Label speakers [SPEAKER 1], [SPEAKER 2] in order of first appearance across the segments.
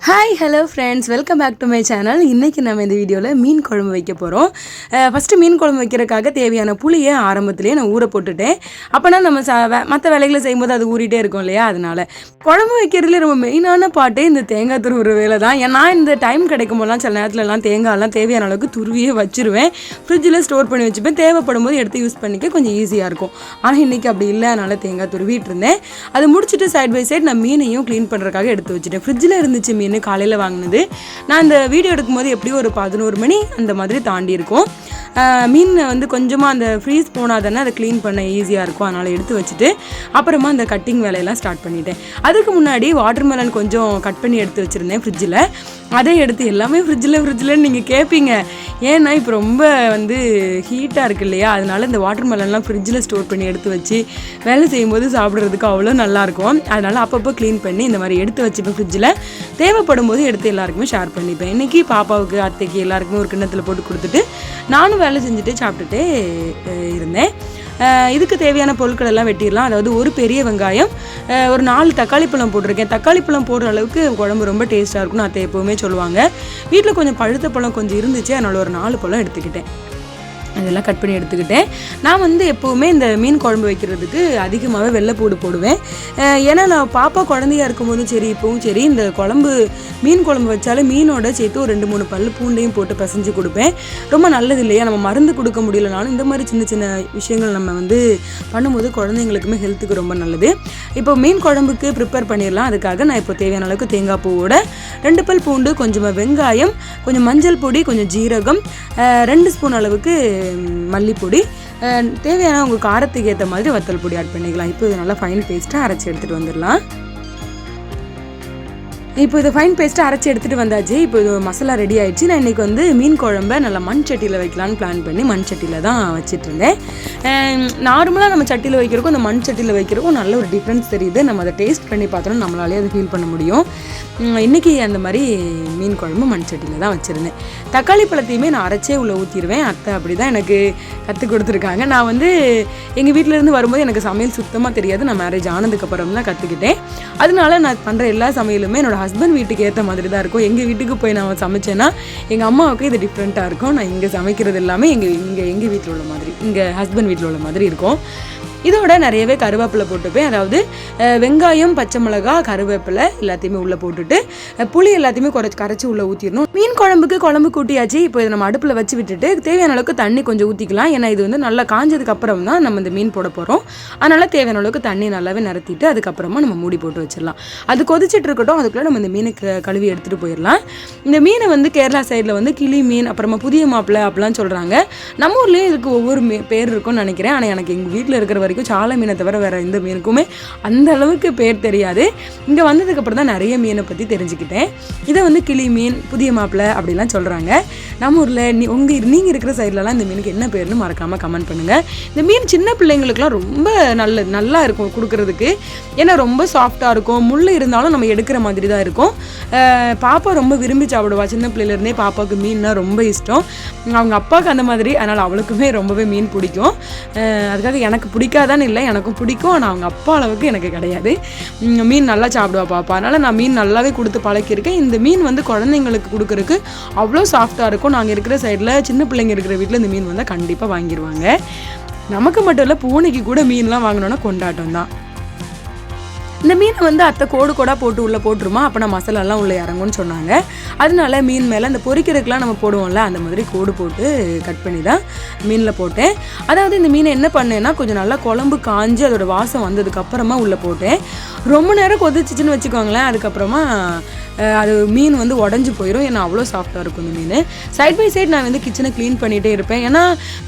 [SPEAKER 1] Hi hello friends, welcome back to my channel. இன்றைக்கி நம்ம இந்த வீடியோவில் மீன் குழம்பு வைக்க போகிறோம். ஃபஸ்ட்டு மீன் குழம்பு வைக்கிறதுக்காக தேவையான புளியை ஆரம்பத்துலேயே நான் ஊற போட்டுட்டேன். அப்போனா நம்ம மற்ற வேலைகளை செய்யும்போது அது ஊறிட்டே இருக்கும் இல்லையா, அதனால் குழம்பு வைக்கிறதுல ரொம்ப மெயினான பாட்டே இந்த தேங்காய் துருவுற வேலை தான். ஏன்னா இந்த டைம் கிடைக்கும் போதெல்லாம் சில நேரத்துலலாம் தேங்காயெல்லாம் தேவையான அளவுக்கு துருவியே வச்சுருவேன். ஃப்ரிட்ஜில் ஸ்டோர் பண்ணி வச்சுப்பேன். தேவைப்படும் போது எடுத்து யூஸ் பண்ணிக்க கொஞ்சம் ஈஸியாக இருக்கும். ஆனால் இன்றைக்கி அப்படி இல்லை, அதனால் தேங்காய் துருவிட்டு இருந்தேன். அது முடிச்சுட்டு சைட் பை சைட் நான் மீனையும் க்ளீன் பண்ணுறதுக்காக எடுத்து வச்சுட்டேன். ஃப்ரிட்ஜில் இருந்துச்சு மீன், காலையில் வாங்கினது. நான் இந்த வீடியோ எடுக்கும்போது எப்படியும் ஒரு 11 மணி அந்த மாதிரி தாண்டி இருக்கும். மீன் வந்து கொஞ்சமாக அந்த ஃப்ரீஸ் போனால் தானே அதை க்ளீன் பண்ண ஈஸியாக இருக்கும். அதனால் எடுத்து வச்சுட்டு அப்புறமா அந்த கட்டிங் வேலையெல்லாம் ஸ்டார்ட் பண்ணிட்டேன். அதுக்கு முன்னாடி வாட்டர் மெலன் கொஞ்சம் கட் பண்ணி எடுத்து வச்சுருந்தேன் ஃப்ரிட்ஜில். அதை எடுத்து எல்லாமே ஃப்ரிட்ஜில் நீங்கள் கேட்பீங்க. ஏன்னா இப்போ ரொம்ப வந்து ஹீட்டாக இருக்குது இல்லையா, அதனால் இந்த வாட்டர் மெலன்லாம் ஃப்ரிட்ஜில் ஸ்டோர் பண்ணி எடுத்து வச்சு வேலை செய்யும்போது சாப்பிட்றதுக்கு அவ்வளோ நல்லாயிருக்கும். அதனால் அப்பப்போ க்ளீன் பண்ணி இந்த மாதிரி எடுத்து வச்சுப்பேன் ஃப்ரிட்ஜில். தேவைப்படும் போது எடுத்து எல்லாருக்குமே ஷேர் பண்ணிப்பேன். இன்றைக்கி பாப்பாவுக்கு, அத்தைக்கு எல்லாருக்குமே ஒரு கிண்ணத்தில் போட்டு கொடுத்துட்டு நானும் வேலை செஞ்சுட்டு சாப்பிட்டுட்டே இருந்தேன். இதுக்கு தேவையான பொருட்கள் எல்லாம் வெட்டிடலாம். அதாவது ஒரு பெரிய வெங்காயம், ஒரு 4 தக்காளி பழம் போட்டிருக்கேன். தக்காளி பழம் போடுற அளவுக்கு குழம்பு ரொம்ப டேஸ்ட்டாக இருக்கும்னு அத்தை எப்போவுமே சொல்லுவாங்க. வீட்டில் கொஞ்சம் பழுத்த பழம் கொஞ்சம் இருந்துச்சு, அதனால் ஒரு 4 பழம் எடுத்துக்கிட்டேன். அதெல்லாம் கட் பண்ணி எடுத்துக்கிட்டேன். நான் வந்து எப்போவுமே இந்த மீன் குழம்பு வைக்கிறதுக்கு அதிகமாகவே வெள்ளைப்பூடு போடுவேன். ஏன்னா நான் பாப்பா குழந்தையாக இருக்கும்போதும் சரி, இப்போவும் சரி, இந்த மீன் குழம்பு வச்சாலும் மீனோட சேர்த்து ஒரு 2-3 பல்லு பூண்டையும் போட்டு பசைஞ்சு கொடுப்பேன். ரொம்ப நல்லது இல்லையா, நம்ம மருந்து கொடுக்க முடியலனாலும் இந்த மாதிரி சின்ன சின்ன விஷயங்கள் நம்ம வந்து பண்ணும்போது குழந்தைங்களுக்குமே ஹெல்த்துக்கு ரொம்ப நல்லது. இப்போ மீன் குழம்புக்கு ப்ரிப்பேர் பண்ணிடலாம். அதுக்காக நான் இப்போ தேவையான அளவுக்கு தேங்காய் பூவோட 2 பல் பூண்டு, கொஞ்சமாக வெங்காயம், கொஞ்சம் மஞ்சள் பொடி, கொஞ்சம் ஜீரகம், 2 ஸ்பூன் அளவுக்கு மல்லிப்பொடி, தேவையான உங்கள் காரத்துக்கு ஏற்ற மாதிரி வத்தல் பொடி ஆட் பண்ணிக்கலாம். இப்போ இது நல்லா ஃபைன் பேஸ்ட்டாக அரைச்சி எடுத்துகிட்டு வந்துடலாம். இப்போ இதை ஃபைன் பேஸ்ட்டாக அரைச்சி எடுத்துகிட்டு வந்தாச்சு. இப்போ இது மசாலா ரெடி ஆகிடுச்சு. நான் இன்றைக்கி வந்து மீன் குழம்பை நல்லா மண் சட்டியில் வைக்கலான்னு பிளான் பண்ணி மண் சட்டியில் தான் வச்சிட்ருந்தேன். நார்மலாக நம்ம சட்டியில் வைக்கிறக்கும் இந்த மண் சட்டியில் வைக்கிறக்கும் நல்ல ஒரு டிஃப்ரென்ஸ் தெரியுது. நம்ம அதை டேஸ்ட் பண்ணி பார்த்தோன்னா நம்மளாலே அதை ஃபீல் பண்ண முடியும். இன்றைக்கி அந்த மாதிரி மீன் குழம்பு மண் சட்டியில் தான் வச்சுருந்தேன். தக்காளி பழத்தையுமே நான் அரைச்சே உள்ளே ஊற்றிடுவேன். அத்தை அப்படி தான் எனக்கு கற்றுக் கொடுத்துருக்காங்க. நான் வந்து எங்கள் வீட்டிலேருந்து வரும்போது எனக்கு சமையல் சுத்தமாக தெரியாது. நான் மேரேஜ் ஆனதுக்கப்புறம் தான் கற்றுக்கிட்டேன். அதனால நான் பண்ணுற எல்லா சமையலுமே என்னோடய ஹஸ்பண்ட் வீட்டுக்கு ஏற்ற மாதிரி தான் இருக்கும். எங்கள் வீட்டுக்கு போய் நான் சமைச்சேன்னா எங்கள் அம்மாவுக்கு இது டிஃப்ரெண்ட்டாக இருக்கும். நான் இங்கே சமைக்கிறது எல்லாமே எங்கள் வீட்டில் உள்ள மாதிரி, எங்கள் ஹஸ்பண்ட் வீட்டில் உள்ள மாதிரி இருக்கும். இதோட நிறையவே கருவேப்பிலை போட்டுப்பேன். அதாவது வெங்காயம், பச்சை மிளகா, கருவேப்பிலை எல்லாத்தையுமே உள்ளே போட்டுட்டு புளி எல்லாத்தையுமே கரைச்சி உள்ளே ஊற்றிடணும். மீன் குழம்புக்கு குழம்பு கூட்டியாச்சு. இப்போ இதை நம்ம அடுப்பில் வச்சு விட்டுட்டு தேவையான அளவுக்கு தண்ணி கொஞ்சம் ஊற்றிக்கலாம். ஏன்னா இது வந்து நல்லா காஞ்சதுக்கு அப்புறம் தான் நம்ம இந்த மீன் போட போகிறோம். அதனால் தேவையான அளவுக்கு தண்ணி நல்லாவே நிறுத்திட்டு அதுக்கப்புறமா நம்ம மூடி போட்டு வச்சிடலாம். அது கொதிச்சுட்டு இருக்கட்டும். அதுக்குள்ளே நம்ம இந்த மீனை கழுவி எடுத்துகிட்டு போயிடலாம். இந்த மீனை வந்து கேரளா சைடில் வந்து கிளி மீன், அப்புறமா புதிய மாப்பிள்ளை அப்படிலாம் சொல்கிறாங்க. நம்ம ஊர்லேயும் இதுக்கு ஒவ்வொரு பேர் இருக்கும்னு நினைக்கிறேன். ஆனால் எனக்கு எங்கள் வீட்டில் இருக்கிற வரைக்கும் சாலை மீனை தவிர வேறு எந்த மீனுக்குமே அந்த அளவுக்கு பேர் தெரியாது. இங்கே வந்ததுக்கப்புறம் தான் நிறைய மீனை பற்றி தெரிஞ்சுக்கிட்டேன். இதை வந்து கிளி மீன், புதிய மாப்பிள்ளை அப்படிலாம் சொல்கிறாங்க. நம்ம ஊரில் நீங்கள் இருக்கிற சைட்லலாம் இந்த மீனுக்கு என்ன பேர்னு மறக்காமல் கமெண்ட் பண்ணுங்கள். இந்த மீன் சின்ன பிள்ளைங்களுக்குலாம் ரொம்ப நல்லா இருக்கும் கொடுக்குறதுக்கு. ஏன்னா ரொம்ப சாஃப்டாக இருக்கும். முள் இருந்தாலும் நம்ம எடுக்கிற மாதிரி தான் இருக்கும். பாப்பா ரொம்ப விரும்பி சாப்பிடுவா. சின்ன பிள்ளையிலேருந்தே பாப்பாவுக்கு மீன்னா ரொம்ப இஷ்டம். அவங்க அப்பாவுக்கு அந்த மாதிரி, அதனால் அவளுக்குமே ரொம்பவே மீன் பிடிக்கும். அதுக்காக எனக்கு பிடிக்காதான்னு இல்லை, எனக்கும் பிடிக்கும். ஆனால் அவங்க அப்பா அளவுக்கு எனக்கு கிடையாது. மீன் நல்லா சாப்பிடுவா பாப்பா. அதனால் நான் மீன் நல்லாவே கொடுத்து பழக்கியிருக்கேன். இந்த மீன் வந்து குழந்தைங்களுக்கு கொடுக்குறதுக்கு அவ்வளோ சாஃப்டாக இருக்கும். நாங்கள் இருக்கிற சைடில் சின்ன பிள்ளைங்க இருக்கிற வீட்டில் இந்த மீன் வந்தால் கண்டிப்பாக வாங்கிடுவாங்க. நமக்கு மட்டும் இல்லை, பூனைக்கு கூட மீன்லாம் வாங்கினோன்னா கொண்டாட்டம் தான். இந்த மீனை வந்து அத்தை கோடாக போட்டு உள்ளே போட்டுருமா, அப்போ நான் மசாலாலாம் உள்ளே இறங்கும்னு சொன்னாங்க. அதனால மீன் மேலே அந்த பொரிக்கிறதுக்கெலாம் நம்ம போடுவோம்ல, அந்த மாதிரி கோடு போட்டு கட் பண்ணி தான் மீனில் போட்டேன். அதாவது இந்த மீனை என்ன பண்ணேன்னா கொஞ்சம் நல்லா குழம்பு காஞ்சி அதோட வாசம் வந்ததுக்கப்புறமா உள்ளே போட்டேன். ரொம்ப நேரம் கொதிச்சிச்சின்னு வச்சுக்கோங்களேன். அதுக்கப்புறமா அது மீன் வந்து உடஞ்சி போயிடும். ஏன்னா அவ்வளோ சாஃப்டாக இருக்கும் இந்த மீன். சைட் பை சைட் நான் வந்து கிச்சனை க்ளீன் பண்ணிகிட்டே இருப்பேன். ஏன்னா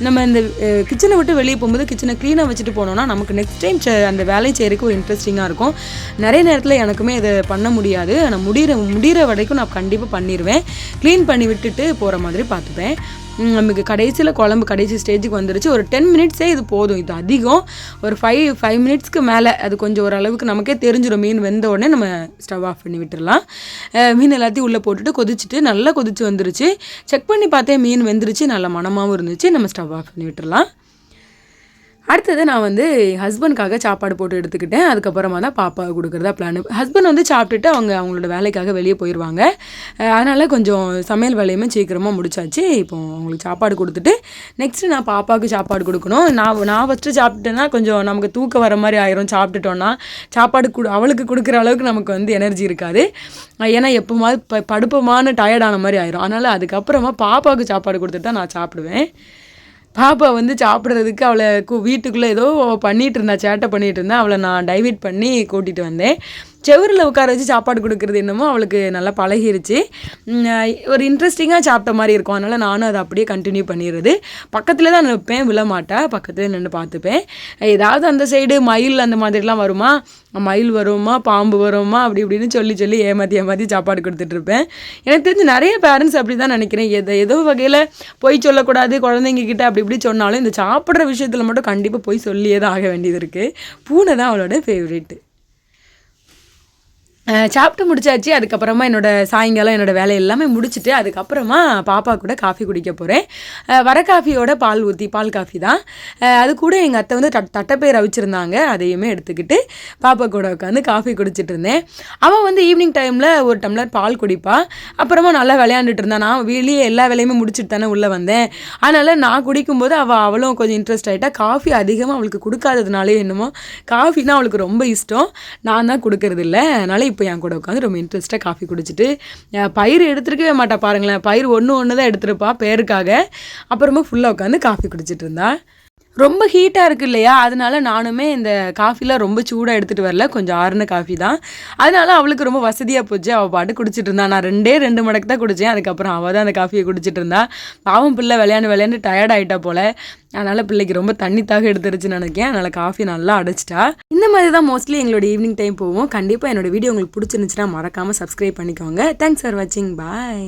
[SPEAKER 1] நம்ம இந்த கிச்சனை விட்டு வெளியே போகும்போது கிச்சனை க்ளீனாக வச்சுட்டு போனோம்னா நமக்கு நெக்ஸ்ட் டைம் அந்த வேலையை செய்யறதுக்கு ஒரு இன்ட்ரெஸ்டிங்காக இருக்கும். நிறைய நேரத்தில் எனக்குமே இதை பண்ண முடியாது. ஆனால் முடிகிற வரைக்கும் நான் கண்டிப்பாக பண்ணிடுவேன். க்ளீன் பண்ணி விட்டுட்டு போகிற மாதிரி பார்த்துப்பேன். நமக்கு கடைசியில் குழம்பு கடைசி ஸ்டேஜுக்கு வந்துருச்சு. ஒரு 10 மினிட்ஸே இது போதும். இது அதிகம். ஒரு 5 மினிட்ஸ்க்கு மேலே அது கொஞ்சம் ஓரளவுக்கு நமக்கே தெரிஞ்சிடும். மீன் வெந்த உடனே நம்ம ஸ்டவ் ஆஃப் பண்ணி விட்டுடலாம். மீன் எல்லாத்தையும் உள்ளே போட்டுட்டு கொதிச்சுட்டு நல்லா கொதிச்சு வந்துருச்சு. செக் பண்ணி பார்த்தேன் மீன் வெந்துருச்சு. நல்ல மணமாகவும் இருந்துச்சு. நம்ம ஸ்டவ் ஆஃப் பண்ணி விட்டுடலாம். அடுத்தது நான் வந்து ஹஸ்பண்ட்காக சாப்பாடு போட்டு எடுத்துக்கிட்டேன். அதுக்கப்புறமா தான் பாப்பாவுக்கு கொடுக்குறதா பிளான். ஹஸ்பண்ட் வந்து சாப்பிட்டுட்டு அவங்களோட வேலைக்காக வெளியே போயிடுவாங்க. அதனால் கொஞ்சம் சமையல் வேலையுமே சீக்கிரமாக முடிச்சாச்சு. இப்போ அவங்களுக்கு சாப்பாடு கொடுத்துட்டு நெக்ஸ்ட்டு நான் பாப்பாவுக்கு சாப்பாடு கொடுக்கணும். நான் ஃபஸ்ட்டு சாப்பிட்டேன்னா கொஞ்சம் நமக்கு தூக்கம் வர மாதிரி ஆயிரும். சாப்பிட்டுட்டோன்னா சாப்பாடு அவளுக்கு கொடுக்குற அளவுக்கு நமக்கு வந்து எனர்ஜி இருக்காது. ஏன்னா எப்போமாவது படுப்பமான டயர்டான மாதிரி ஆயிரும். அதனால் அதுக்கப்புறமா பாப்பாவுக்கு சாப்பாடு கொடுத்துட்டு தான் நான் சாப்பிடுவேன். பாப்பா வந்து சாப்பிட்றதுக்கு அவளை வீட்டுக்குள்ளே ஏதோ பண்ணிகிட்டு இருந்தா, சேட்டை பண்ணிகிட்டு இருந்தா. அவளை நான் டைவர்ட் பண்ணி கூட்டிகிட்டு வந்தேன். செவரில் உட்கார வச்சு சாப்பாடு கொடுக்குறது என்னமோ அவளுக்கு நல்லா பழகிருச்சு. ஒரு இன்ட்ரெஸ்டிங்காக சாப்பிட்ட மாதிரி இருக்கும். அதனால் நானும் அதை அப்படியே கண்டினியூ பண்ணிடுறது. பக்கத்தில் தான் நிற்பேன், விழ மாட்டேன். பக்கத்தில் நின்று பார்த்துப்பேன். ஏதாவது அந்த சைடு மயில் அந்த மாதிரிலாம் வருமா, மயில் வருமா, பாம்பு வருமா, அப்படி இப்படின்னு சொல்லி ஏமாற்றி சாப்பாடு கொடுத்துட்ருப்பேன். எனக்கு தெரிஞ்சு நிறைய பேரண்ட்ஸ் அப்படி தான் நினைக்கிறேன். ஏதோ வகையில் பொய் சொல்லக்கூடாது குழந்தைங்கக்கிட்ட அப்படி இப்படி சொன்னாலும் இந்த சாப்பிட்ற விஷயத்தில் மட்டும் கண்டிப்பாக போய் சொல்லியே தான் ஆக வேண்டியது இருக்குது. பூனை தான் அவளோட ஃபேவரெட்டு. சாப்பிட்டு முடிச்சாச்சு. அதுக்கப்புறமா சாயங்காலம் என்னோடய வேலை எல்லாமே முடிச்சுட்டு அதுக்கப்புறமா பாப்பா கூட காஃபி குடிக்க போகிறேன். வர காஃபியோட பால் காஃபி தான். அது கூட எங்கள் அத்தை வந்து தட்டைப்பயிர் அவிச்சிருந்தாங்க. அதையுமே எடுத்துக்கிட்டு பாப்பா கூட உட்காந்து காஃபி குடிச்சிட்டு இருந்தேன். அவன் வந்து ஈவினிங் டைமில் ஒரு டம்ளர் பால் குடிப்பாள். அப்புறமா நல்லா விளையாண்டுட்டு இருந்தான். நான் வெளியே எல்லா வேலையுமே முடிச்சுட்டு தானே உள்ளே வந்தேன். அதனால் நான் குடிக்கும்போது அவளும் கொஞ்சம் இன்ட்ரெஸ்ட் ஆகிட்டா. காஃபி அதிகமாக அவளுக்கு கொடுக்காததுனாலே என்னமோ காஃபினா அவளுக்கு ரொம்ப இஷ்டம். நான் தான் கொடுக்கறதில்ல. அதனால் இப்போ என் கூட உட்காந்து ரொம்ப இன்ட்ரெஸ்ட்டாக காஃபி குடிச்சிட்டு பயிர் எடுத்துருக்கவே மாட்டா பாருங்களேன். பயிர் ஒன்று தான் எடுத்துருப்பா பேருக்காக. அப்புறமா ஃபுல்லாக உட்காந்து காஃபி குடிச்சிட்டு இருந்தா. ரொம்ப ஹீட்டாக இருக்குது இல்லையா, அதனால நானுமே இந்த காஃபிலாம் ரொம்ப சூடாக எடுத்துகிட்டு வரல. கொஞ்சம் ஆறுன காஃபி தான். அதனால அவளுக்கு ரொம்ப வசதியாக போச்சு. அவள் பாட்டு குடிச்சிட்டு இருந்தா. நான் 2 மடக்கு தான் குடித்தேன். அதுக்கப்புறம் அவள் தான் அந்த காஃபியை குடிச்சிட்டு இருந்தா. பாவம் பிள்ளை விளையாண்டு டயர்ட் ஆகிட்டா போல். அதனால் பிள்ளைக்கு ரொம்ப தண்ணித்தாக எடுத்துருச்சுன்னு நினைக்கிறேன். அதனால் காஃபி நல்லா அடைச்சிட்டா. இந்த மாதிரி தான் மோஸ்ட்லி எங்களோட ஈவினிங் டைம் போவோம். கண்டிப்பாக என்னோடய வீடியோ உங்களுக்கு பிடிச்சிருந்துச்சுன்னா மறக்காமல் சப்ஸ்கிரைப் பண்ணிக்கோங்க. தேங்க்ஸ் ஃபார் வாட்சிங். பாய்.